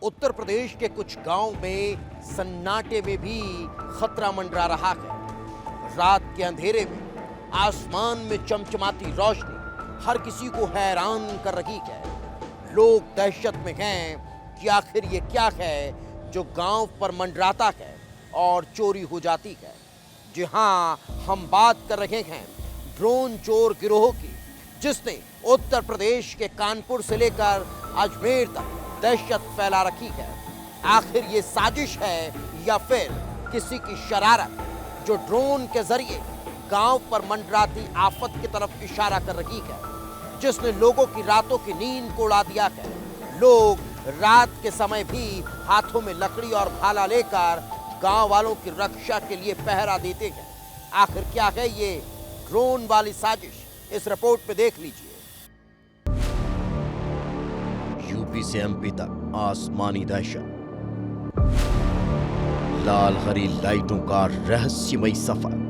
उत्तर प्रदेश के कुछ गांव में सन्नाटे में भी खतरा मंडरा रहा है। रात के अंधेरे में आसमान में चमचमाती रोशनी हर किसी को हैरान कर रही है। लोग दहशत में हैं कि आखिर ये क्या है जो गांव पर मंडराता है और चोरी हो जाती है। जी हां, हम बात कर रहे हैं ड्रोन चोर गिरोह की, जिसने उत्तर प्रदेश के कानपुर से लेकर अजमेर तक दहशत फैला रखी है। आखिर ये साजिश है या फिर किसी की शरारत जो ड्रोन के जरिए गांव पर मंडराती आफत की तरफ इशारा कर रही है, जिसने लोगों की रातों की नींद को उड़ा दिया है। लोग रात के समय भी हाथों में लकड़ी और भाला लेकर गांव वालों की रक्षा के लिए पहरा देते हैं। आखिर क्या है ये ड्रोन वाली साजिश, इस रिपोर्ट में देख लीजिए। यूपी से एमपी तक आसमानी दहशत, लाल हरी लाइटों का रहस्यमयी सफर,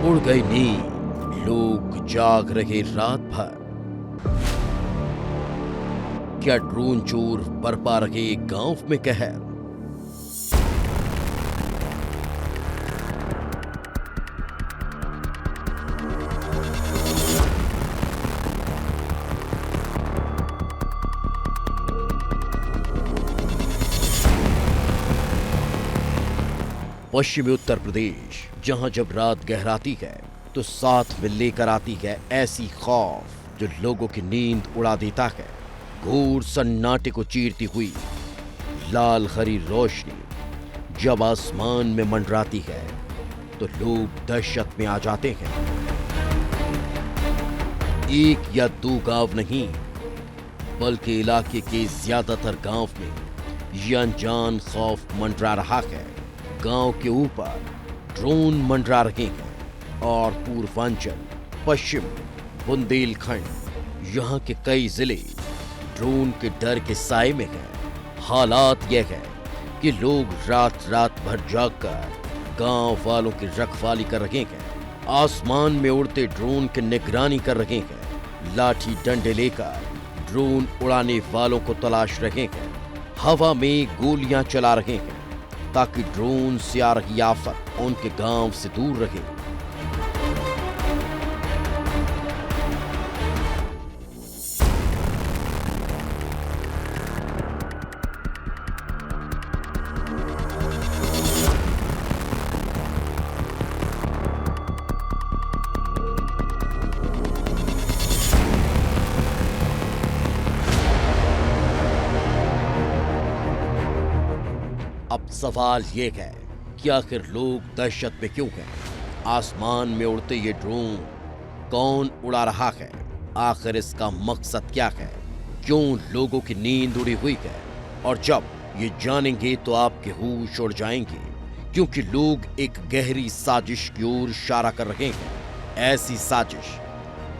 उड़ गई नींद, लोग जाग रहे रात भर। क्या ड्रोन चोर बरपा रहे गांव में कहर? पश्चिमी उत्तर प्रदेश, जहां जब रात गहराती है तो साथ में लेकर आती है ऐसी खौफ जो लोगों की नींद उड़ा देता है। घोर सन्नाटे को चीरती हुई लाल हरी रोशनी जब आसमान में मंडराती है तो लोग दहशत में आ जाते हैं। एक या दो गांव नहीं, बल्कि इलाके के ज्यादातर गांव में यह अनजान खौफ मंडरा रहा है। गांव के ऊपर ड्रोन मंडरा रहे हैं और पूर्वांचल, पश्चिम, बुंदेलखंड, यहां के कई जिले ड्रोन के डर के साए में हैं। हालात यह है कि लोग रात रात भर जागकर गांव वालों की रखवाली कर रहे हैं, आसमान में उड़ते ड्रोन की निगरानी कर रहे हैं, लाठी डंडे लेकर ड्रोन उड़ाने वालों को तलाश रहे हैं, हवा में गोलियां चला रहे हैं ताकि ड्रोन से आ रही आफत उनके गांव से दूर रहे। अब सवाल ये है कि आखिर लोग दहशत में क्यों हैं? आसमान में उड़ते ये ड्रोन कौन उड़ा रहा है? आखिर इसका मकसद क्या है? क्यों लोगों की नींद उड़ी हुई है? और जब ये जानेंगे तो आपके होश उड़ जाएंगे, क्योंकि लोग एक गहरी साजिश की ओर इशारा कर रहे हैं। ऐसी साजिश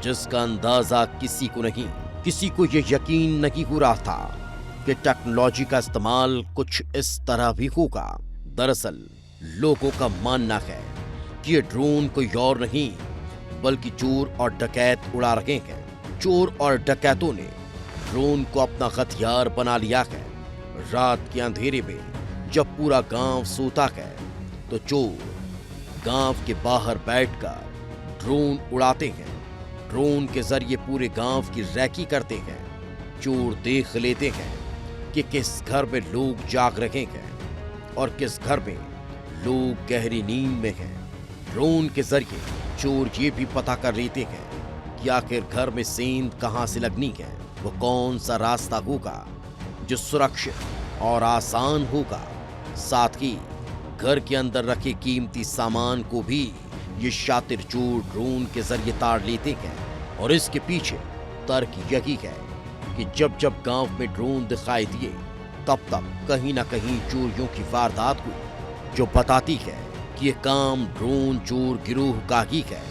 जिसका अंदाजा किसी को नहीं, किसी को ये यकीन नहीं हो रहा था कि टेक्नोलॉजी का इस्तेमाल कुछ इस तरह भी होगा। दरअसल लोगों का मानना है कि ये ड्रोन कोई और नहीं बल्कि चोर और डकैत उड़ा रहे हैं। चोर और डकैतों ने ड्रोन को अपना हथियार बना लिया है। रात के अंधेरे में जब पूरा गांव सोता है तो चोर गांव के बाहर बैठकर ड्रोन उड़ाते हैं। ड्रोन के जरिए पूरे गांव की रैकी करते हैं। चोर देख लेते हैं कि किस घर में लोग जाग रहे हैं और किस घर में लोग गहरी नींद में हैं। ड्रोन के जरिए चोर ये भी पता कर लेते हैं कि आखिर घर में सेंध कहां से लगनी है, वो कौन सा रास्ता होगा जो सुरक्षित और आसान होगा। साथ ही घर के अंदर रखे कीमती सामान को भी ये शातिर चोर ड्रोन के जरिए ताड़ लेते हैं। और इसके पीछे तर्क यही है कि जब जब गांव में ड्रोन दिखाई दिए तब तब कहीं ना कहीं चोरियों की वारदात हुई, जो बताती है कि ये काम ड्रोन चोर गिरोह का ही है।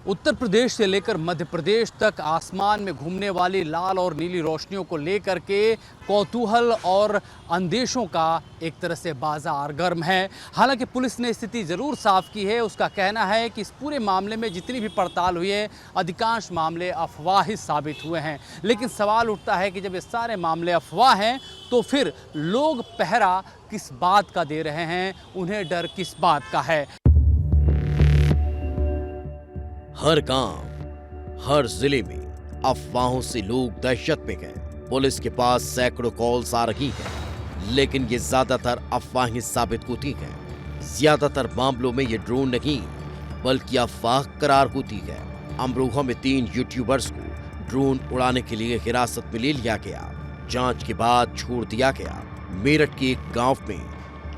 उत्तर प्रदेश से लेकर मध्य प्रदेश तक आसमान में घूमने वाली लाल और नीली रोशनियों को लेकर के कौतूहल और अंदेशों का एक तरह से बाजार गर्म है। हालांकि पुलिस ने स्थिति ज़रूर साफ की है। उसका कहना है कि इस पूरे मामले में जितनी भी पड़ताल हुई है, अधिकांश मामले अफवाह ही साबित हुए हैं। लेकिन सवाल उठता है कि जब ये सारे मामले अफवाह हैं तो फिर लोग पहरा किस बात का दे रहे हैं, उन्हें डर किस बात का है। हर गांव, हर जिले में अफवाहों से लोग दहशत में गए। पुलिस के पास सैकड़ों कॉल्स आ रही हैं, लेकिन ये ज्यादातर अफवाहें साबित होती हैं। ज्यादातर मामलों में ये ड्रोन नहीं बल्कि अफवाह करार होती है। अमरोहा में 3 यूट्यूबर्स को ड्रोन उड़ाने के लिए हिरासत में ले लिया गया। जांच के बाद छोड़ दिया गया। मेरठ के एक गांव में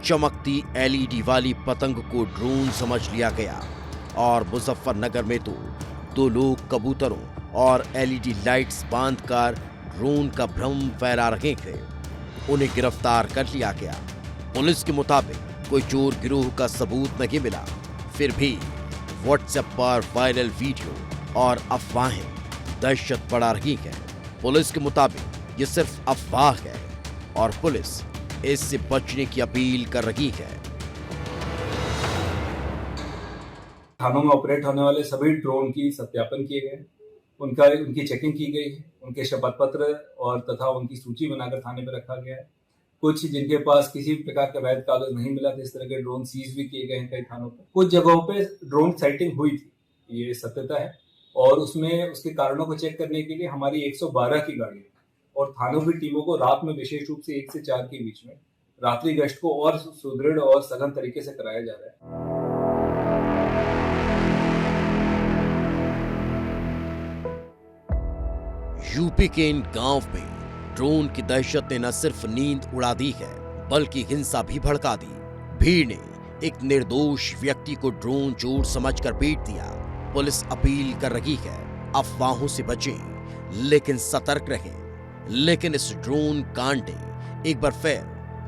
चमकती LED वाली पतंग को ड्रोन समझ लिया गया और मुजफ्फरनगर में तो 2 लोग कबूतरों और LED लाइट्स बांधकर ड्रोन का भ्रम फैला रहे थे। उन्हें गिरफ्तार कर लिया गया। पुलिस के मुताबिक कोई चोर गिरोह का सबूत नहीं मिला, फिर भी व्हाट्सएप पर वायरल वीडियो और अफवाहें दहशत बढ़ा रही हैं। पुलिस के मुताबिक ये सिर्फ अफवाह है और पुलिस इससे बचने की अपील कर रही है। थानों में ऑपरेट होने वाले सभी ड्रोन की सत्यापन किए गए, उनकी चेकिंग की गई है, उनके शपथ पत्र और तथा उनकी सूची बनाकर थाने में रखा गया है। कुछ जिनके पास किसी प्रकार का वैध कागज नहीं मिला था, इस तरह के ड्रोन सीज भी किए गए हैं कई थानों पर। कुछ जगहों पे ड्रोन साइटिंग हुई थी, ये सत्यता है, और उसमें उसके कारणों को चेक करने के लिए हमारी 112 की गाड़ी और थानों की टीमों को रात में विशेष रूप से 1 से 4 के बीच में रात्रि गश्त को और सुदृढ़ और सघन तरीके से कराया जा रहा है। यूपी के इन गांव में ड्रोन की दहशत ने न सिर्फ नींद उड़ा दी है बल्कि हिंसा भी भड़का दी। भीड़ ने एक निर्दोष व्यक्ति को ड्रोन चोर समझकर पीट दिया। पुलिस अपील कर रही है, अफवाहों से बचें लेकिन सतर्क रहें। लेकिन इस ड्रोन कांड ने एक बार फिर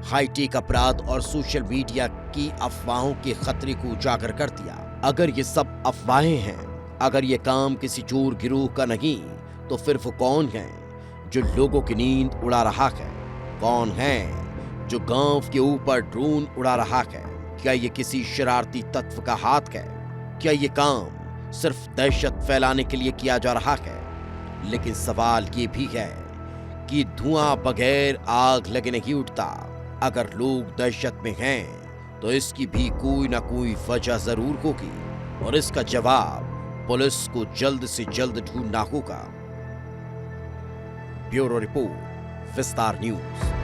हाईटेक अपराध और सोशल मीडिया की अफवाहों के खतरे को उजागर कर दिया। अगर ये सब अफवाहें हैं, अगर ये काम किसी चोर गिरोह का नहीं, तो फिर वो कौन है जो लोगों की नींद उड़ा रहा है? कौन है जो गांव के ऊपर ड्रोन उड़ा रहा है? क्या ये किसी शरारती तत्व का हाथ है? क्या ये काम सिर्फ दहशत फैलाने के लिए किया जा रहा है? लेकिन सवाल ये भी है कि धुआं बगैर आग लगे नहीं उठता। अगर लोग दहशत में हैं तो इसकी भी कोई ना कोई वजह जरूर होगी और इसका जवाब पुलिस को जल्द से जल्द ढूंढना होगा। ब्यूरो रिपोर्ट, विस्तार न्यूज।